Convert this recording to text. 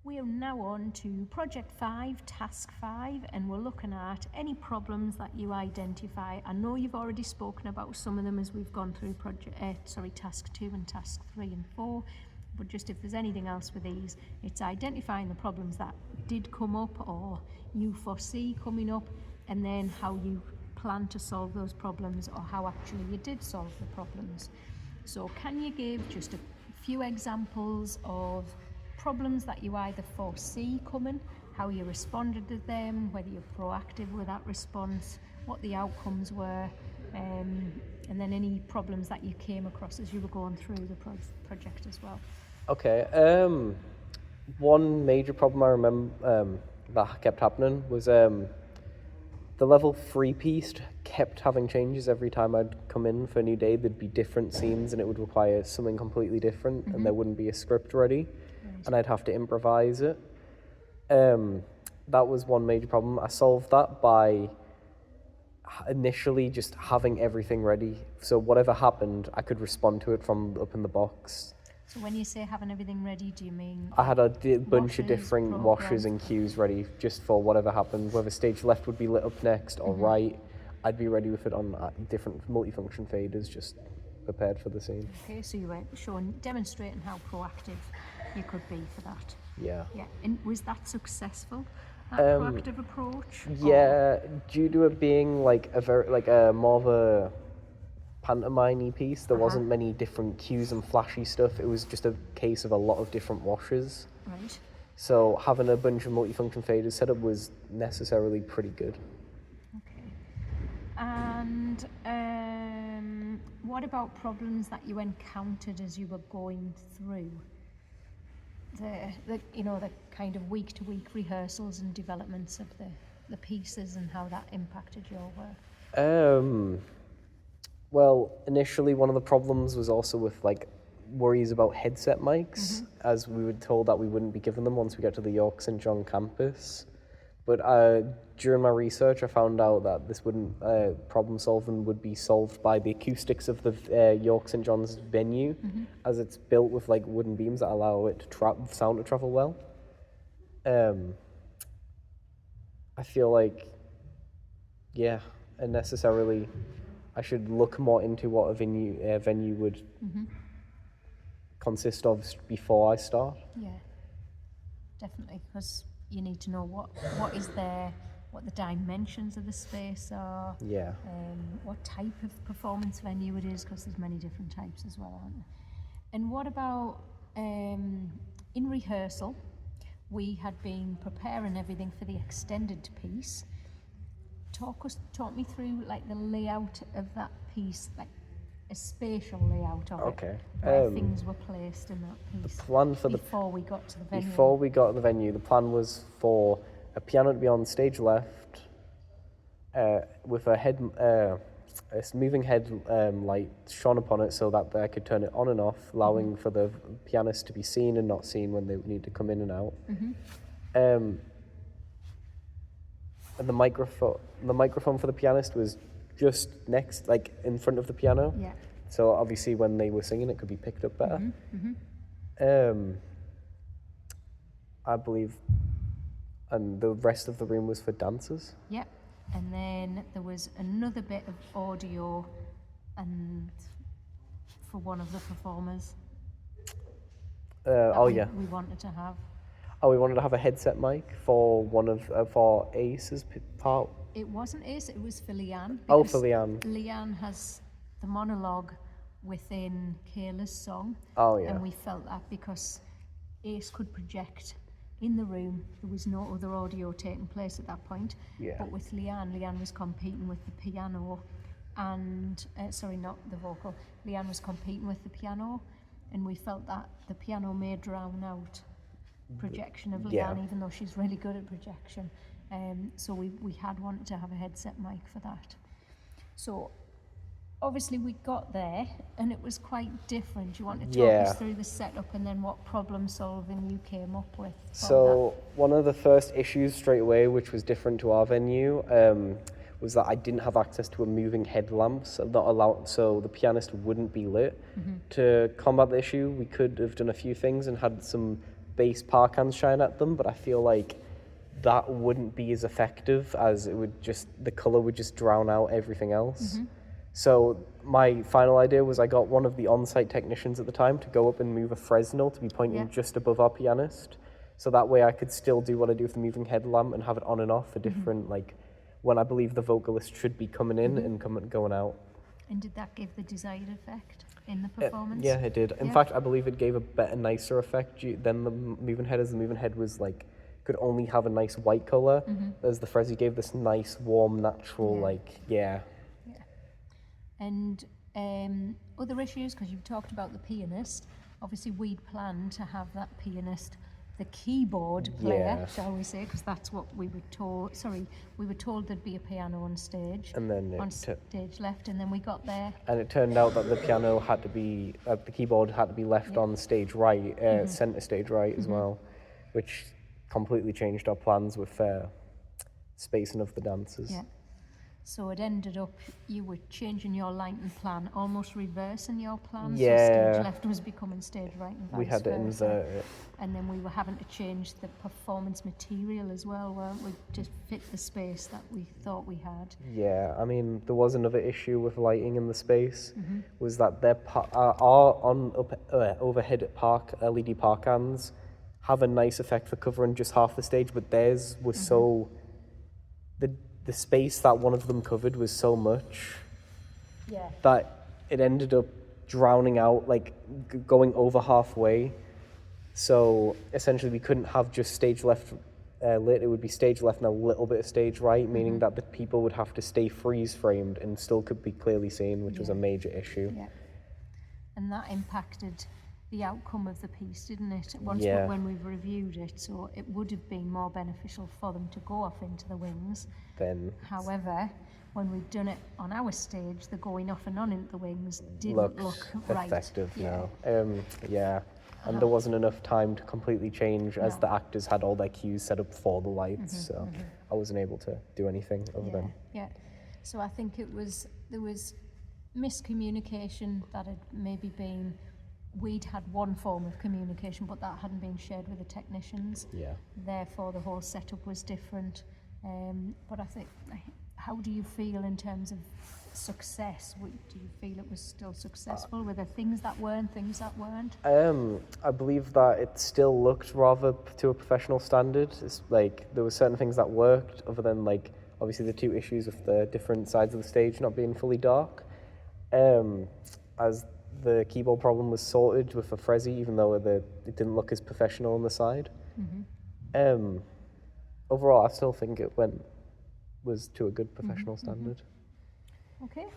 We are now on to Project 5, Task 5, and we're looking at any problems that you identify. I know you've already spoken about some of them as we've gone through Task 2 and Task 3 and 4, but just if there's anything else with these, it's identifying the problems that did come up or you foresee coming up, and then how you plan to solve those problems or how actually you did solve the problems. So can you give just a few examples of problems that you either foresee coming, how you responded to them, whether you're proactive with that response, what the outcomes were, and then any problems that you came across as you were going through the project as well. Okay. One major problem I remember that kept happening was the level 3 piece kept having changes every time I'd come in for a new day. There'd be different scenes and it would require something completely different, and there wouldn't be a script ready, and I'd have to improvise it. That was one major problem. I solved that by initially just having everything ready, so whatever happened I could respond to it from up in the box. So when you say having everything ready, do you mean I had a bunch of different program? washers and cues ready just for whatever happened. Whether stage left would be lit up next or right, I'd be ready with it on different multifunction faders, just prepared for the scene. Okay, so you were demonstrating how proactive you could be for that. Yeah. Yeah, and was that successful? That proactive approach? Yeah, due to it being like a more of a pantomime piece, there wasn't many different cues and flashy stuff. It was just a case of a lot of different washers. Right. So having a bunch of multifunction faders set up was necessarily pretty good. Okay. And what about problems that you encountered as you were going through the kind of week-to-week rehearsals and developments of the pieces, and how that impacted your work? Well, initially one of the problems was also with like worries about headset mics, as we were told that we wouldn't be given them once we get to the York St. John campus. But during my research, I found out that this wouldn't problem solving would be solved by the acoustics of the York St. John's venue, as it's built with like wooden beams that allow it to sound to travel well. I feel like, yeah, and necessarily I should look more into what a venue would consist of before I start. Yeah, definitely, because you need to know what is there, what the dimensions of the space are, Yeah. what type of performance venue it is, because there's many different types as well, aren't there? And what about in rehearsal? We had been preparing everything for the extended piece. Talk me through like the layout of that piece, like a spatial layout of it, where things were placed in that piece. Plan for before we got to the venue. Before we got to the venue, the plan was for a piano to be on stage left, with a moving head light shone upon it, so that I could turn it on and off, allowing for the pianist to be seen and not seen when they need to come in and out. And the microphone for the pianist was just next, like in front of the piano. Yeah. So obviously when they were singing, it could be picked up better. I believe, and the rest of the room was for dancers. Yep. And then there was another bit of audio, and for one of the performers. We wanted to have. Oh, we wanted to have a headset mic for one of for Ace's part. It wasn't Ace, it was for Leanne. Oh, for Leanne. Leanne has the monologue within Kayla's song. Oh, yeah. And we felt that because Ace could project in the room, there was no other audio taking place at that point. Yeah. But with Leanne was competing with the piano, and not the vocal. Leanne was competing with the piano, and we felt that the piano may drown out projection of Leanne, even though she's really good at projection. So we had wanted to have a headset mic for that. So obviously we got there and it was quite different. You want to talk us through the setup and then what problem solving you came up with? So one of the first issues straight away, which was different to our venue, was that I didn't have access to a moving headlamp, so the pianist wouldn't be lit. To combat the issue, we could have done a few things and had some base parkans shine at them, but I feel like that wouldn't be as effective, as it would just, the color would just drown out everything else. So my final idea was, I got one of the on-site technicians at the time to go up and move a Fresnel to be pointing Yeah. just above our pianist. So that way I could still do what I do with the moving headlamp and have it on and off for different, like, when I believe the vocalist should be coming in and going out. And did that give the desired effect in the performance? Yeah, it did. In Yeah. fact, I believe it gave a better, nicer effect than the moving head, as the moving head was like, could only have a nice white color, as the Frezzy gave this nice, warm, natural, Yeah. like, yeah. And other issues, because you've talked about the pianist. Obviously, we'd planned to have that pianist, the keyboard player, Yeah. shall we say, because that's what we were told. Sorry, we were told there'd be a piano on stage, And then on stage left, and then we got there. and it turned out that the piano had to be, the keyboard had to be left on stage right, center stage right as well, which completely changed our plans with spacing of the dancers. Yeah. So it ended up, you were changing your lighting plan, almost reversing your plan. So Yeah. stage left was becoming stage right and vice We had to versa. invert it. And then we were having to change the performance material as well, weren't we, to fit the space that we thought we had. Yeah, I mean, there was another issue with lighting in the space, was that their overhead park LED parkans have a nice effect for covering just half the stage, but theirs was so, the space that one of them covered was so much Yeah. that it ended up drowning out, like going over halfway. So essentially we couldn't have just stage left lit, it would be stage left and a little bit of stage right, meaning that the people would have to stay freeze framed and still could be clearly seen, which was a Yeah. major issue. Yeah. And that impacted the outcome of the piece, didn't it? Yeah. When we've reviewed it, so it would have been more beneficial for them to go off into the wings. Then However, when we've done it on our stage, the going off and on into the wings didn't looks look right. effective Yeah. now. Yeah. And there wasn't enough time to completely change, as No. the actors had all their cues set up for the lights, so I wasn't able to do anything other than Yeah. So I think there was miscommunication that had maybe been, we'd had one form of communication, but that hadn't been shared with the technicians. yeah. Therefore, the whole setup was different. But I think, how do you feel in terms of success? Do you feel it was still successful? Were there things that were and things that weren't? I believe that it still looked rather to a professional standard. It's like there were certain things that worked, other than like obviously the two issues with the different sides of the stage not being fully dark. As the keyboard problem was sorted with a Frezzy, even though it didn't look as professional on the side. Overall, I still think it was to a good professional standard. Okay.